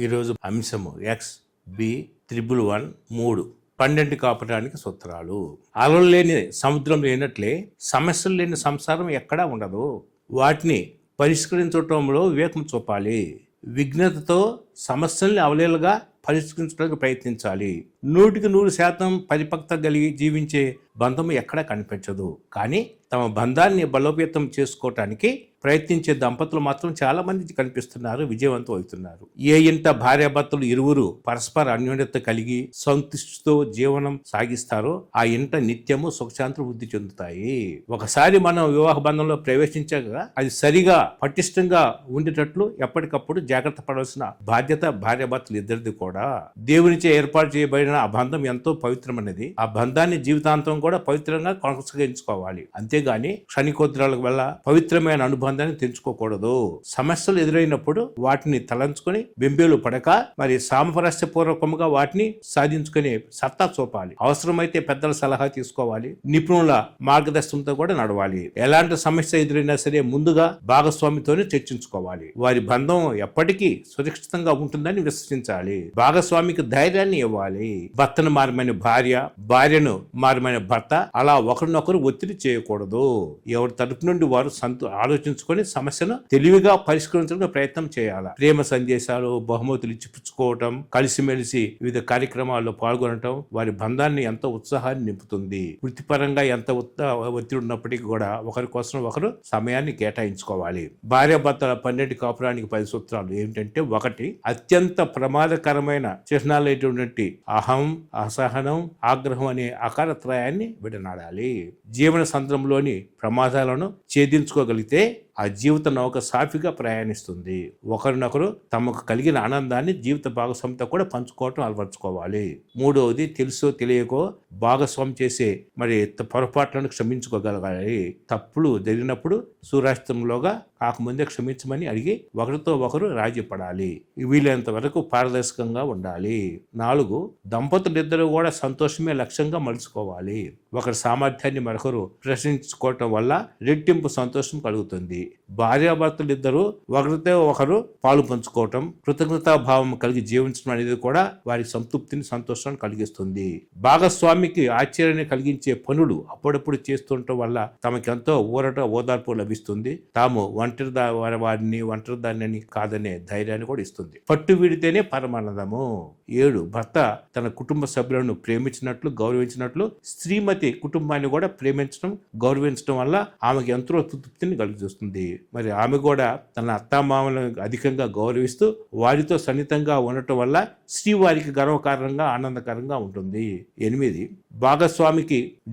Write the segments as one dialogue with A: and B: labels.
A: ఈరోజు అంశము XB111 12 కాపటానికి సూత్రాలు. అలలు లేని సముద్రం లేనట్లే సమస్యలు లేని సంసారం ఎక్కడా ఉండదు. వాటిని పరిష్కరించడంలో వివేకం చూపాలి. విఘ్నతతో సమస్యల్ని అవలీలగా పరిష్కరించడానికి ప్రయత్నించాలి. 100% పరిపక్వత కలిగి జీవించే బంధం ఎక్కడా కనిపించదు. కానీ తమ బంధాన్ని బలోపేతం చేసుకోవటానికి ప్రయత్నించే దంపతులు మాత్రం చాలా మంది కనిపిస్తున్నారు, విజయవంతం అవుతున్నారు. ఏ ఇంట భార్యాభర్తలు ఇరువురు పరస్పర అన్యోన్యత కలిగి సంతృష్టితో జీవనం సాగిస్తారో ఆ ఇంట నిత్యము సుఖశాంతులు వృద్ధి చెందుతాయి. ఒకసారి మనం వివాహ బంధంలో ప్రవేశించాక అది సరిగా పటిష్టంగా ఉండేటట్లు ఎప్పటికప్పుడు జాగ్రత్త పడవలసిన బాధ్యత భార్యాభర్తలు ఇద్దరిది కూడా. దేవునిచే ఏర్పాటు చేయబడిన ఆ బంధం ఎంతో పవిత్రమైనది. ఆ బంధాన్ని జీవితాంతం కూడా పవిత్రంగా కొనసాగించుకోవాలి. అంతేగాని క్షణికోద్రాల వల్ల పవిత్రమైన అనుబంధాన్ని తెంచుకోకూడదు. సమస్యలు ఎదురైనప్పుడు వాటిని తలంచుకొని బెంబేలు పడక మరి సామరస్యపూర్వకంగా వాటిని సాధించుకునే సత్తా చూపాలి. అవసరమైతే పెద్దల సలహా తీసుకోవాలి. నిపుణుల మార్గదర్శనంతో కూడా నడవాలి. ఎలాంటి సమస్య ఎదురైనా సరే ముందుగా భాగస్వామితోనే చర్చించుకోవాలి. వారి బంధం ఎప్పటికీ సురక్షితంగా ఉంటుందని విశ్వసించాలి. భాగస్వామికి ధైర్యాన్ని ఇవ్వాలి. భర్తను మారమైన భార్య, భార్యను మారమైన భర్త అలా ఒకరినొకరు ఒత్తిడి చేయకూడదు. ఎవరి తరపు నుండి వారు ఆలోచించుకొని సమస్యను తెలివిగా పరిష్కరించడానికి ప్రయత్నం చేయాలి. ప్రేమ సందేశాలు, బహుమతులు ఇచ్చిపుచ్చుకోవటం, కలిసిమెలిసి వివిధ కార్యక్రమాల్లో పాల్గొనటం వారి బంధాన్ని ఎంతో ఉత్సాహాన్ని నింపుతుంది. వృత్తిపరంగా ఎంత ఒత్తిడి ఉన్నప్పటికీ కూడా ఒకరి కోసం ఒకరు సమయాన్ని కేటాయించుకోవాలి. భార్యాభర్తల 12 కాపురానికి 10 సూత్రాలు ఏమిటంటే, 1 అత్యంత ప్రమాదకరమైన చిహ్నాలైనటువంటి అహం, అసహనం, ఆగ్రహం అనే అకారత్రయాన్ని విడనాడాలి. జీవన సంద్రంలోని ప్రమాదాలను ఛేదించుకోగలిగితే ఆ జీవిత నౌక సాఫీగా ప్రయాణిస్తుంది. ఒకరినొకరు తమకు కలిగిన ఆనందాన్ని జీవిత భాగస్వామితో కూడా పంచుకోవటం అలవర్చుకోవాలి. 3వది తెలుసో తెలియకో భాగస్వామి చేసే మరి పొరపాట్లను క్షమించుకోగలగాలి. తప్పులు జరిగినప్పుడు సూర్యాస్తంలోగా కాకముందే క్షమించమని అడిగి ఒకరితో ఒకరు రాజీ పడాలి. వీలైనంత వరకు పారదర్శకంగా ఉండాలి. 4 దంపతులిద్దరూ కూడా సంతోషమే లక్ష్యంగా మలుచుకోవాలి. ఒకరి సామర్థ్యాన్ని మరొకరు ప్రశ్నించుకోవటం వల్ల రెట్టింపు సంతోషం కలుగుతుంది. భార్యాభర్తలు ఇద్దరు ఒకరితో ఒకరు పాలు పంచుకోవటం, కృతజ్ఞతాభావం కలిగి జీవించడం అనేది కూడా వారి సంతృప్తిని, సంతోషాన్ని కలిగిస్తుంది. భాగస్వామికి ఆశ్చర్యాన్ని కలిగించే పనులు అప్పుడప్పుడు చేస్తుండటం వల్ల తమకెంతో ఓదార్పు లభిస్తుంది. తాము ఒంటరిదాన్ని కాదనే ధైర్యాన్ని కూడా ఇస్తుంది. పట్టు వీడితేనే పరమానందము. 7 భర్త తన కుటుంబ సభ్యులను ప్రేమించినట్లు, గౌరవించినట్లు శ్రీమతి కుటుంబాన్ని కూడా ప్రేమించడం, గౌరవించడం వల్ల ఆమెకు ఎంతో తృప్తిని కలిగిస్తుంది. మరి ఆమె కూడా తన అత్తామామలను అధికంగా గౌరవిస్తూ వారితో సన్నిహితంగా ఉండటం వల్ల శ్రీవారికి గర్వకారణంగా, ఆనందకరంగా ఉంటుంది. 8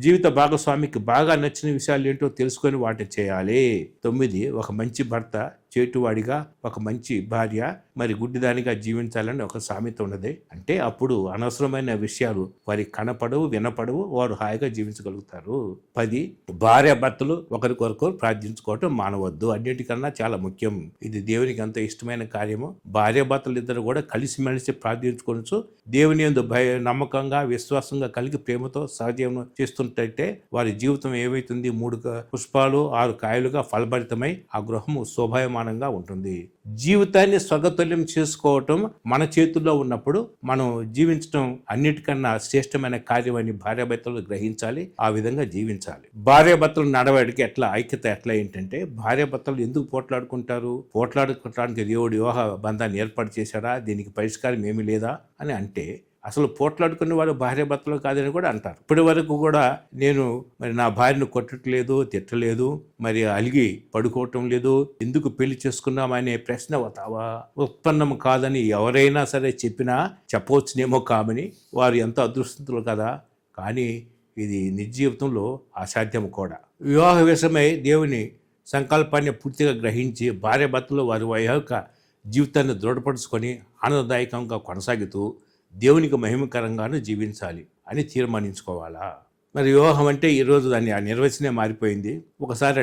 A: జీవిత భాగస్వామికి బాగా నచ్చిన విషయాలు ఏంటో తెలుసుకొని వాటిని చేయాలి. 9 ఒక మంచి భర్త చేటువాడిగా, ఒక మంచి భార్య మరి గుడ్డిదానిగా జీవించాలని ఒక సామెత ఉన్నది. అంటే అప్పుడు అనవసరమైన విషయాలు వారికి కనపడవు, వినపడవు, వారు హాయిగా జీవించగలుగుతారు. 10 భార్యాభర్తలు ఒకరికొకరు ప్రార్థించుకోవటం మానవద్దు. అన్నిటికన్నా చాలా ముఖ్యం. ఇది దేవునికి ఎంతో ఇష్టమైన కార్యము. భార్యాభర్తలు ఇద్దరు కూడా కలిసిమెలిసి ప్రార్థించుకోవచ్చు. దేవుని యందు నమ్మకంగా, విశ్వాసంగా కలిగి ప్రేమతో సహజీవనం చేస్తుంటే వారి జీవితం ఏమైతుంది? 3 పుష్పాలు 6 కాయలుగా ఫలభరితమై ఆ గృహము శోభాయమానంగా ఉంటుంది. జీవితాన్ని స్వర్గతుల్యం చేసుకోవటం మన చేతుల్లో ఉన్నప్పుడు మనం జీవించడం అన్నిటికన్నా శ్రేష్టమైన కార్యం అని భార్యాభర్తలు గ్రహించాలి. ఆ విధంగా జీవించాలి. భార్యాభర్తలు నడవడికి ఐక్యత ఎట్లా ఏంటంటే, భార్యాభర్తలు ఎందుకు పోట్లాడుకుంటారు? పోట్లాడుకోవడానికి దేవుడు వివాహ బంధాన్ని ఏర్పాటు చేశాడా? దీనికి పరిష్కారం ఏమీ లేదా అని అంటే, అసలు పోట్లాడుకునే వాళ్ళు భార్యాభర్తలు కాదని కూడా అంటారు. ఇప్పటి వరకు కూడా నేను మరి నా భార్యను కొట్టట్లేదు, తిట్టలేదు, మరి అలిగి పడుకోవటం లేదు, ఎందుకు పెళ్లి చేసుకున్నామనే ప్రశ్న ఉత్పన్నం కాదని ఎవరైనా సరే చెప్పినా చెప్పవచ్చునేమో కామని వారు ఎంతో అదృష్టవంతులు కదా. కానీ ఇది నిజ జీవితంలో అసాధ్యం కూడా. వివాహ విషయమై దేవుని సంకల్పాన్ని పూర్తిగా గ్రహించి భార్యాభర్తలు వారి వైవాహిక జీవితాన్ని దృఢపరుచుకొని ఆనందదాయకంగా కొనసాగుతూ దేవునికి మహిమకరంగాను జీవించాలి అని తీర్మానించుకోవాలా. మరి వివాహం అంటే ఈరోజు దాన్ని ఆ నిర్వచనే మారిపోయింది. ఒకసారి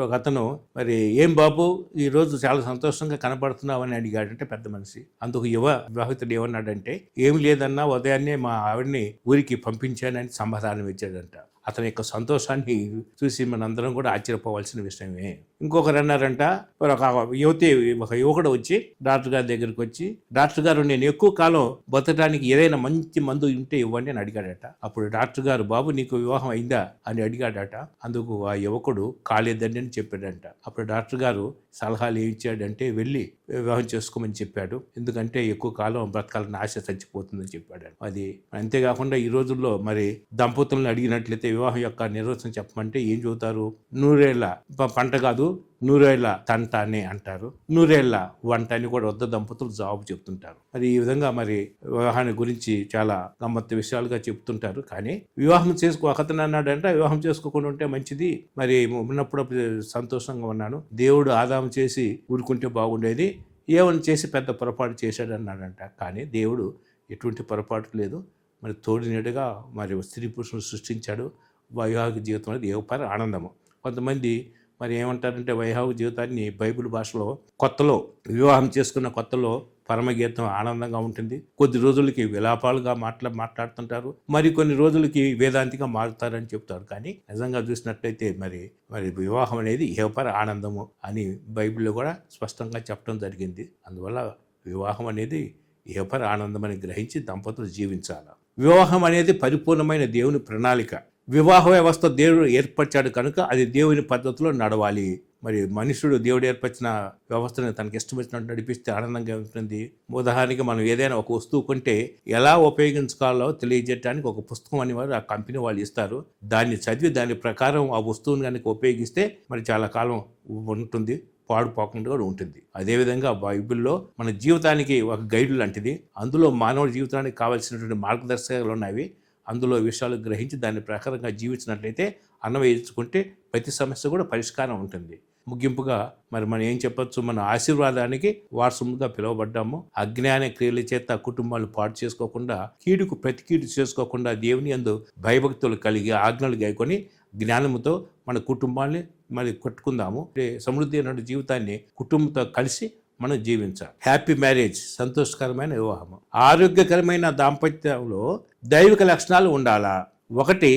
A: ఒక అతను, మరి ఏం బాబు ఈరోజు చాలా సంతోషంగా కనపడుతున్నావు అని అడిగాడంటే పెద్ద మనిషి. అందుకు వివాహితుడు ఏమన్నాడంటే, ఏమి లేదన్నా ఉదయాన్నే మా ఆవిడని ఊరికి పంపించానని సమాధానం ఇచ్చాడంట. అతని యొక్క సంతోషాన్ని చూసి మనందరం కూడా ఆశ్చర్యపోవాల్సిన విషయమే. ఇంకొకరు అన్నారంట, ఒక యువకుడు వచ్చి డాక్టర్ గారి దగ్గరికి వచ్చి, డాక్టర్ గారు నేను ఎక్కువ కాలం బతకడానికి ఏదైనా మంచి మందు ఉంటే ఇవ్వండి అని అడిగాడట. అప్పుడు డాక్టర్ గారు, బాబు నీకు వివాహం అయిందా అని అడిగాడట. అందుకు ఆ యువకుడు కాలేదండి అని చెప్పాడంట. అప్పుడు డాక్టర్ గారు సలహాలు ఏమి ఇచ్చాడంటే, వెళ్ళి వివాహం చేసుకోమని చెప్పాడు. ఎందుకంటే ఎక్కువ కాలం బ్రతకాలని ఆశ చచ్చిపోతుందని చెప్పాడు. అది అంతేకాకుండా ఈ రోజుల్లో మరి దంపతులను అడిగినట్లయితే వివాహం యొక్క నిర్వచనం చెప్పమంటే ఏం చెబుతారు? నూరేళ్ల పంట కాదు, నూరేళ్ల తంట అని అంటారు. నూరేళ్ల వంట అని కూడా వద్ద దంపతులు జవాబు చెప్తుంటారు. మరి ఈ విధంగా మరి వివాహాన్ని గురించి చాలా గమ్మత్తు విషయాలుగా చెప్తుంటారు. కానీ వివాహం ఒకతను అన్నాడంటే, వివాహం చేసుకోకుండా ఉంటే మంచిది, మరి ఉన్నప్పుడు సంతోషంగా ఉన్నాను, దేవుడు ఆదాము చేసి ఊరుకుంటే బాగుండేది, ఏమని చేసి పెద్ద పొరపాటు చేశాడు అన్నాడంట. కానీ దేవుడు ఎటువంటి పొరపాటు లేదు, మరి తోడినట్టుగా మరి స్త్రీ పురుషులు సృష్టించాడు. వైవాహిక జీవితం అనేది ఏవపారి ఆనందము. కొంతమంది మరి ఏమంటారంటే, వైవాహిక జీవితాన్ని బైబిల్ భాషలో కొత్తలో వివాహం చేసుకున్న కొత్తలో పరమగీతం ఆనందంగా ఉంటుంది, కొద్ది రోజులకి విలాపాలుగా మాట్లాడుతుంటారు, మరి కొన్ని రోజులకి వేదాంతిగా మారుతారని చెప్తారు. కానీ నిజంగా చూసినట్లయితే మరి వివాహం అనేది ఏవపారి ఆనందము అని బైబిల్లో కూడా స్పష్టంగా చెప్పడం జరిగింది. అందువల్ల వివాహం అనేది ఏవపారి ఆనందం అని గ్రహించి దంపతులు జీవించాలి. వివాహం అనేది పరిపూర్ణమైన దేవుని ప్రణాళిక. వివాహ వ్యవస్థ దేవుడు ఏర్పరిచాడు కనుక అది దేవుని పద్ధతిలో నడవాలి. మరి మనుషుడు దేవుడు ఏర్పరిచిన వ్యవస్థను తనకి ఇష్టం వచ్చినట్టు నడిపిస్తే ఆనందంగా ఉంటుంది. ఉదాహరణకి మనం ఏదైనా ఒక వస్తువు కొంటే ఎలా ఉపయోగించుకోవాలో తెలియజేయడానికి ఒక పుస్తకం అనేవారు ఆ కంపెనీ వాళ్ళు ఇస్తారు. దాన్ని చదివి దాని ప్రకారం ఆ వస్తువుని కనుక ఉపయోగిస్తే మరి చాలా కాలం ఉంటుంది, పాడుపోకుండా కూడా ఉంటుంది. అదేవిధంగా బైబిల్లో మన జీవితానికి ఒక గైడ్ లాంటిది. అందులో మానవ జీవితానికి కావాల్సినటువంటి మార్గదర్శకాలు ఉన్నవి. అందులో విషయాలు గ్రహించి దాని ప్రకారంగా జీవించినట్లయితే అన్వయించుకుంటే ప్రతి సమస్య కూడా పరిష్కారం ఉంటుంది. ముగింపుగా మరి మనం ఏం చెప్పొచ్చు? మన ఆశీర్వాదానికి వారసులుగా పిలువబడ్డాము. అజ్ఞాన క్రియల చేత కుటుంబాలు పాడు చేసుకోకుండా, కీడుకు ప్రతి కీడు చేసుకోకుండా దేవుని యందు భయభక్తులు కలిగి ఆజ్ఞలు గాయకొని జ్ఞానముతో మన కుటుంబాన్ని మరి కట్టుకుందాము. సమృద్ధి అయిన జీవితాన్ని కుటుంబంతో కలిసి మనం జీవించాలి. హ్యాపీ మ్యారేజ్, సంతోషకరమైన వివాహము. ఆరోగ్యకరమైన దాంపత్యంలో దైవిక లక్షణాలు ఉండాలా. 1,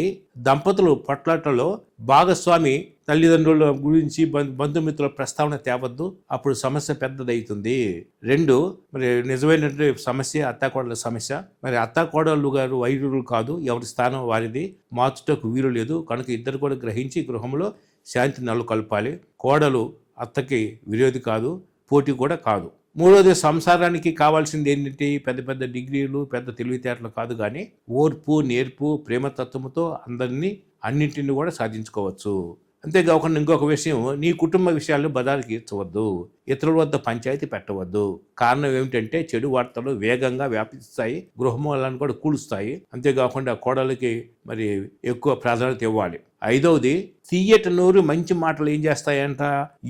A: దంపతులు పొట్లాటలో భాగస్వామి తల్లిదండ్రుల గురించి బంధుమిత్రుల ప్రస్తావన తేవద్దు, అప్పుడు సమస్య పెద్దదవుతుంది. 2, మరి నిజమైనటువంటి సమస్య అత్తాకోడల సమస్య. మరి అత్తాకోడళ్ళు గారు వైరులు కాదు, ఎవరి స్థానం వారిది, మార్చుటకు వీలు లేదు కనుక ఇద్దరు కూడా గ్రహించి గృహంలో శాంతి నెలకొల్పాలి. కోడలు అత్తకి విరోధి కాదు, పోటీ కూడా కాదు. 3వది, సంసారానికి కావాల్సింది ఏంటంటే పెద్ద పెద్ద డిగ్రీలు, పెద్ద తెలివితేటలు కాదు, కానీ ఓర్పు, నేర్పు, ప్రేమతత్వముతో అన్నింటినీ కూడా సాధించుకోవచ్చు. అంతేకాకుండా ఇంకొక విషయం, నీ కుటుంబ విషయాలను బజారుకి ఇచ్చవద్దు, ఇతరుల వద్ద పంచాయతీ పెట్టవద్దు. కారణం ఏమిటంటే చెడు వార్తలు వేగంగా వ్యాపిస్తాయి, గృహమూలాన్ని కూడా కూలుస్తాయి. అంతేకాకుండా కోడలికి మరి ఎక్కువ ప్రాధాన్యత ఇవ్వాలి. 5వది, తీయటి నోరు మంచి మాటలు ఏం చేస్తాయంట,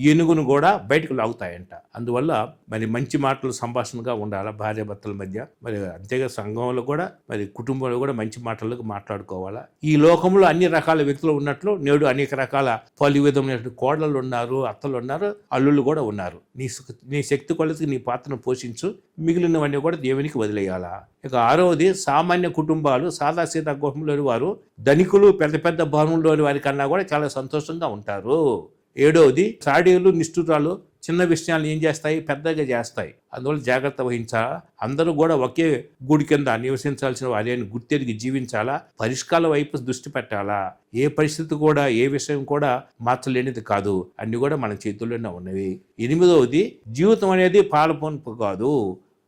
A: ఏనుగును కూడా బయటకు లాగుతాయంట. అందువల్ల మరి మంచి మాటలు సంభాషణగా ఉండాలి భార్య భర్తల మధ్య. మరి అంతేగా సంఘంలో కూడా మరి కుటుంబంలో కూడా మంచి మాటలకు మాట్లాడుకోవాలా. ఈ లోకంలో అన్ని రకాల వ్యక్తులు ఉన్నట్లు నేడు అనేక రకాల పలు విధమైన కోడళ్ళు ఉన్నారు, అత్తలు ఉన్నారు, అల్లుళ్ళు కూడా ఉన్నారు. నీ శక్తి కొలతకి నీ పాత్రను పోషించు, మిగిలినవన్నీ కూడా దేవునికి వదిలేయాలా. ఇక 6వది, సామాన్య కుటుంబాలు సాదాసీదా గృహంలోని వారు ధనికులు పెద్ద పెద్ద భవనంలోని వారి కన్నా కూడా చాలా సంతోషంగా ఉంటారు. 7వది, చాడీలు నిష్ఠురాలు చిన్న విషయాలు ఏం చేస్తాయి, పెద్దగా చేస్తాయి. అందువల్ల జాగ్రత్త వహించాలా. అందరూ కూడా ఒకే గూడి కింద నివసించాల్సిన వారిని గుర్తెరిగి జీవించాలా. పరిష్కారాల వైపు దృష్టి పెట్టాలా. ఏ పరిస్థితి కూడా ఏ విషయం కూడా మార్చలేనిది కాదు, అన్ని కూడా మన చేతుల్లోనే ఉన్నవి. 8వది, జీవితం అనేది పాలపొంపు కాదు,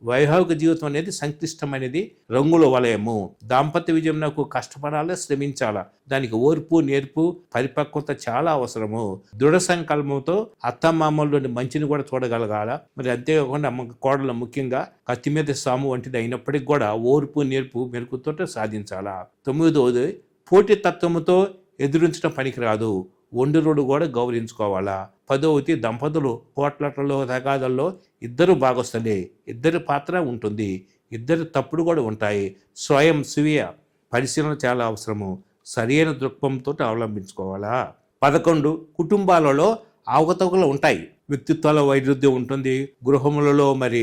A: వైవాహిక జీవితం అనేది సంక్లిష్టమైనది, రంగుల వలయము. దాంపత్య విజయం నాకు కష్టపడాలా, శ్రమించాలా. దానికి ఓర్పు, నేర్పు, పరిపక్వత చాలా అవసరము. దృఢ సంకల్పంతో అత్తమామల్లోని మంచిని కూడా చూడగలగాల. మరి అంతేకాకుండా కోడలు ముఖ్యంగా కత్తి మీద సాము వంటిది అయినప్పటికీ కూడా ఓర్పు, నేర్పు, మెరుగుతో సాధించాలా. 9వది, పోటీ తత్వముతో ఎదురించడం పనికిరాదు, ఒండురుడు కూడా గౌరవించుకోవాలా. 10వది, దంపతులు పోట్లాటల్లో తగాదల్లో ఇద్దరు భాగస్తులే, ఇద్దరి పాత్ర ఉంటుంది, ఇద్దరు తప్పుడు కూడా ఉంటాయి. స్వీయ పరిశీలన చాలా అవసరము, సరైన దృక్పథంతో అవలంబించుకోవాలా. 11, కుటుంబాలలో అవకతవకలు ఉంటాయి, వ్యక్తిత్వాల వైరుధ్యం ఉంటుంది, గృహములలో మరి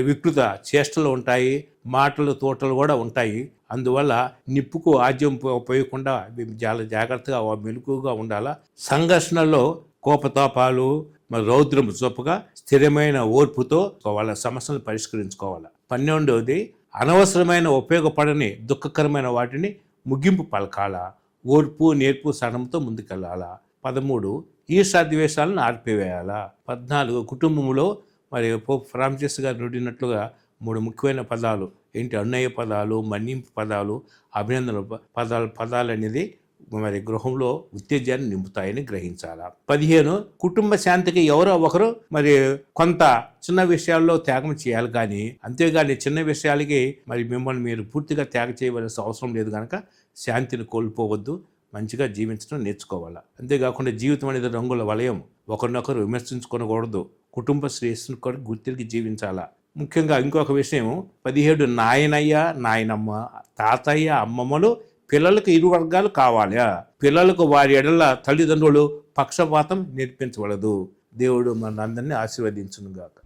A: వికృత చేష్టలు ఉంటాయి, మాటలు తోటలు కూడా ఉంటాయి. అందువల్ల నిప్పుకు ఆజ్యం పోయకుండా చాలా జాగ్రత్తగా మెలకుగా ఉండాలా. సంఘర్షణలో కోపతాపాలు మరి రౌద్రం చొప్పుగా స్థిరమైన ఓర్పుతో వాళ్ళ సమస్యలను పరిష్కరించుకోవాలి. 12వది అనవసరమైన ఉపయోగపడని దుఃఖకరమైన వాటిని ముగింపు పలకాల. ఓర్పు నేర్పు సహనంతో ముందుకెళ్ళాలా. 13 ఈర్ష్యాద్వేషాలను ఆర్పివేయాలా. 14 కుటుంబంలో మరి పోప్ ఫ్రాన్సిస్ గారు నుడినట్లుగా 3 ముఖ్యమైన పదాలు ఏంటి? అన్నయ్య పదాలు, మన్నింపు పదాలు, అభినందన పదాలు అనేది మరి గృహంలో ఉత్తేజాన్ని నింపుతాయని గ్రహించాలా. 15 కుటుంబ శాంతికి ఎవరో ఒకరు మరి కొంత చిన్న విషయాల్లో త్యాగం చేయాలి, కానీ అంతేగాని చిన్న విషయాలకి మరి మిమ్మల్ని మీరు పూర్తిగా త్యాగం చేయవలసిన అవసరం లేదు. కనుక శాంతిని కోల్పోవద్దు, మంచిగా జీవించడం నేర్చుకోవాలి. అంతేకాకుండా జీవితం అనేది రంగుల వలయం, ఒకరినొకరు విమర్శించుకోకూడదు, కుటుంబ శ్రేయస్సును కూడా గుర్తిరిగి జీవించాలా. ముఖ్యంగా ఇంకొక విషయం 17 నాయనయ్య నాయనమ్మ తాతయ్య అమ్మమ్మలు పిల్లలకు ఇరు వర్గాలు కావాలి. పిల్లలకు వారి ఎడల తల్లిదండ్రులు పక్షపాతం నేర్పించవలదు. దేవుడు మనందరినీ ఆశీర్వదించునుగాక.